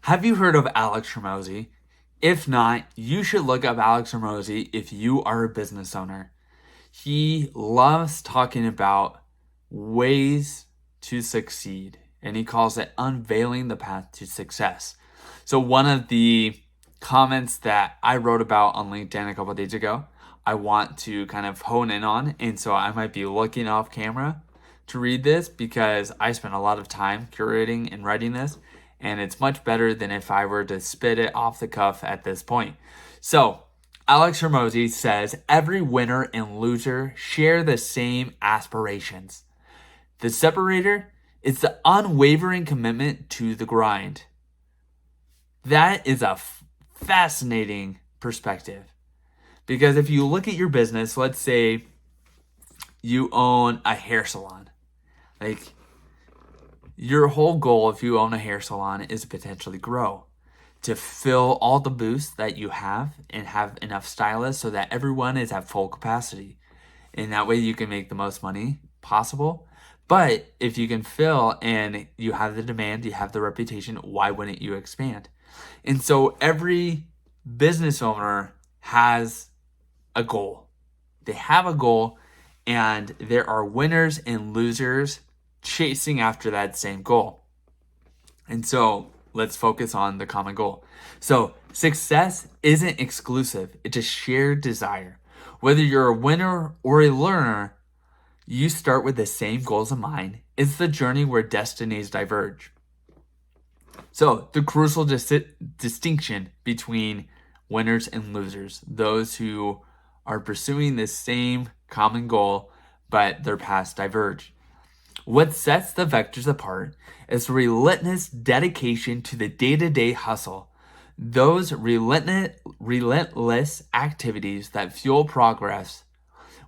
Have you heard of Alex Hormozy? If not, you should look up Alex Hormozy if you are a business owner. He loves talking about ways to succeed, and he calls it unveiling the path to success. So, one of the comments that I wrote about on LinkedIn a couple of days ago, I want to kind of hone in on, and so I might be looking off camera to read this because I spent a lot of time curating and writing this, and it's much better than if I were to spit it off the cuff at this point. So, Alex Hormozy says every winner and loser share the same aspirations. The separator is the unwavering commitment to the grind. That is a fascinating perspective. Because if you look at your business, let's say you own a hair salon. Like, your whole goal if you own a hair salon is to potentially grow, to fill all the booths that you have and have enough stylists so that everyone is at full capacity. And that way you can make the most money possible. But if you can fill and you have the demand, you have the reputation, why wouldn't you expand? And so every business owner has a goal. They have a goal, and there are winners and losers chasing after that same goal. And so let's focus on the common goal. So success isn't exclusive. It's a shared desire. Whether you're a winner or a learner, you start with the same goals in mind. It's the journey where destinies diverge. So the crucial distinction between winners and losers, those who are pursuing the same common goal, but their paths diverge. What sets the vectors apart is relentless dedication to the day-to-day hustle. Those relentless activities that fuel progress.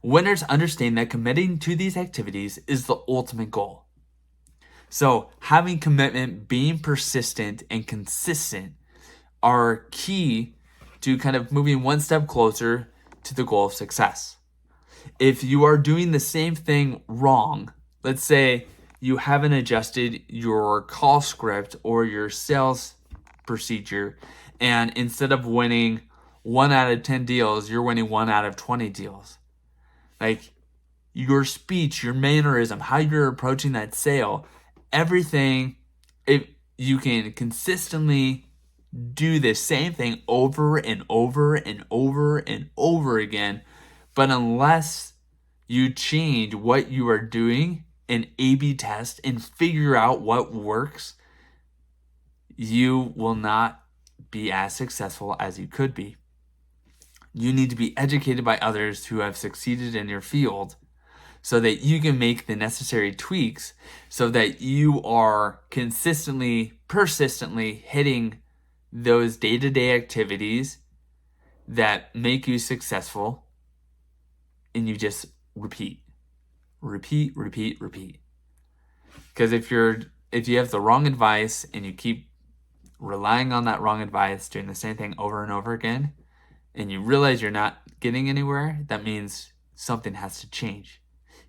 Winners understand that committing to these activities is the ultimate goal. So having commitment, being persistent and consistent are key to kind of moving one step closer to the goal of success. If you are doing the same thing wrong, let's say you haven't adjusted your call script or your sales procedure, and instead of winning 1 out of 10 deals, you're winning 1 out of 20 deals. Like, your speech, your mannerism, how you're approaching that sale, everything, if you can consistently do the same thing over and over and over and over again, but unless you change what you are doing and A/B test and figure out what works, you will not be as successful as you could be. You need to be educated by others who have succeeded in your field so that you can make the necessary tweaks so that you are consistently, persistently hitting those day-to-day activities that make you successful, and you just repeat. Because if you have the wrong advice and you keep relying on that wrong advice, doing the same thing over and over again, and you realize you're not getting anywhere, that means something has to change.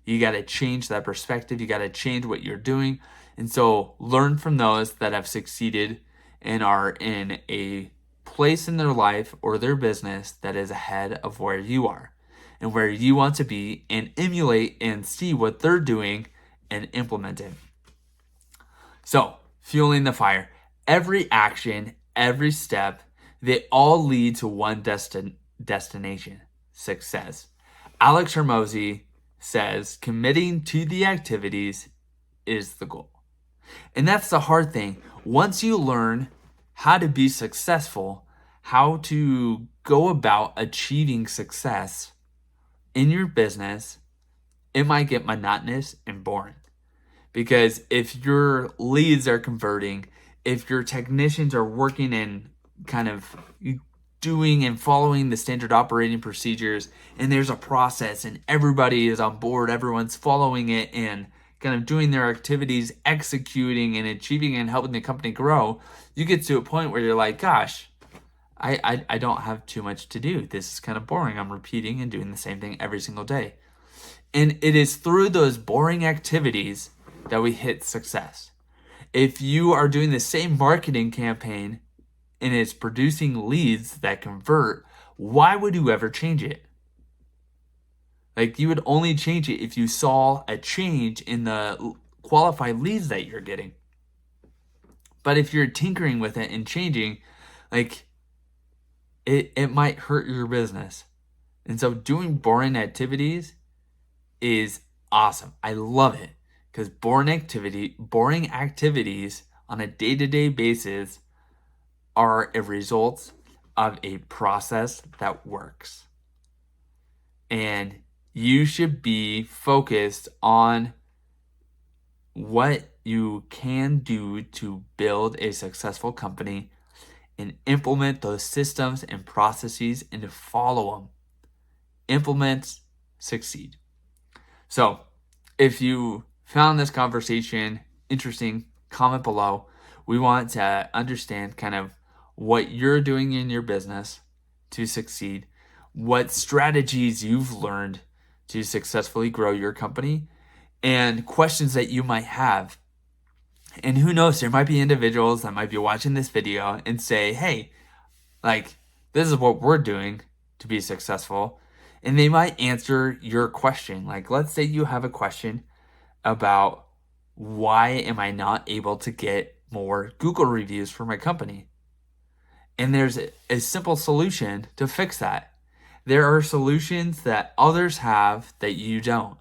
You got to change that perspective. You got to change what you're doing. And so learn from those that have succeeded and are in a place in their life or their business that is ahead of where you are and where you want to be, and emulate and see what they're doing and implement it. So, fueling the fire. Every action, every step, they all lead to one destination, success. Alex Hormozy says committing to the activities is the goal. And that's the hard thing. Once you learn how to be successful, how to go about achieving success in your business, it might get monotonous and boring. Because if your leads are converting, if your technicians are working and kind of doing and following the standard operating procedures, and there's a process and everybody is on board, everyone's following it and kind of doing their activities, executing and achieving and helping the company grow, you get to a point where you're like, gosh, I don't have too much to do. This is kind of boring. I'm repeating and doing the same thing every single day. And it is through those boring activities that we hit success. If you are doing the same marketing campaign and it's producing leads that convert, why would you ever change it? Like, you would only change it if you saw a change in the qualified leads that you're getting. But if you're tinkering with it and changing, like, it might hurt your business. And so doing boring activities is awesome. I love it because boring activities on a day-to-day basis are a result of a process that works. And you should be focused on what you can do to build a successful company and implement those systems and processes and to follow them. Implement, succeed. So, if you found this conversation interesting, comment below. We want to understand kind of what you're doing in your business to succeed, what strategies you've learned to successfully grow your company, and questions that you might have. And who knows, there might be individuals that might be watching this video and say, hey, like, this is what we're doing to be successful. And they might answer your question. Like, let's say you have a question about why am I not able to get more Google reviews for my company? And there's a simple solution to fix that. There are solutions that others have that you don't.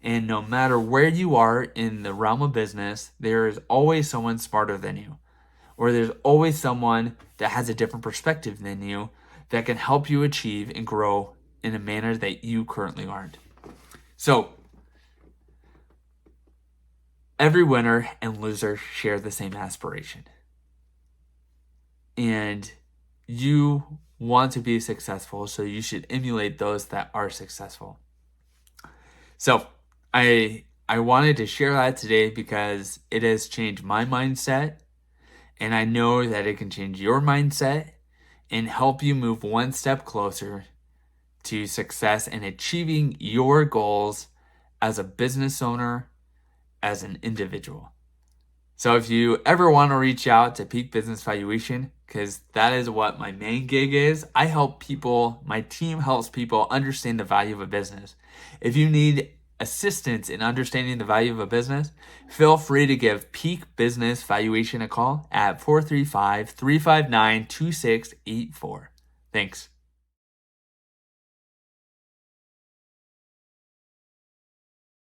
And no matter where you are in the realm of business, there is always someone smarter than you. Or there's always someone that has a different perspective than you that can help you achieve and grow in a manner that you currently aren't. So, every winner and loser share the same aspiration. And you want to be successful, so you should emulate those that are successful. So, I wanted to share that today because it has changed my mindset, and I know that it can change your mindset and help you move one step closer to success and achieving your goals as a business owner, as an individual. So if you ever want to reach out to Peak Business Valuation, because that is what my main gig is, I help people, my team helps people understand the value of a business. If you need assistance in understanding the value of a business, feel free to give Peak Business Valuation a call at 435-359-2684. Thanks.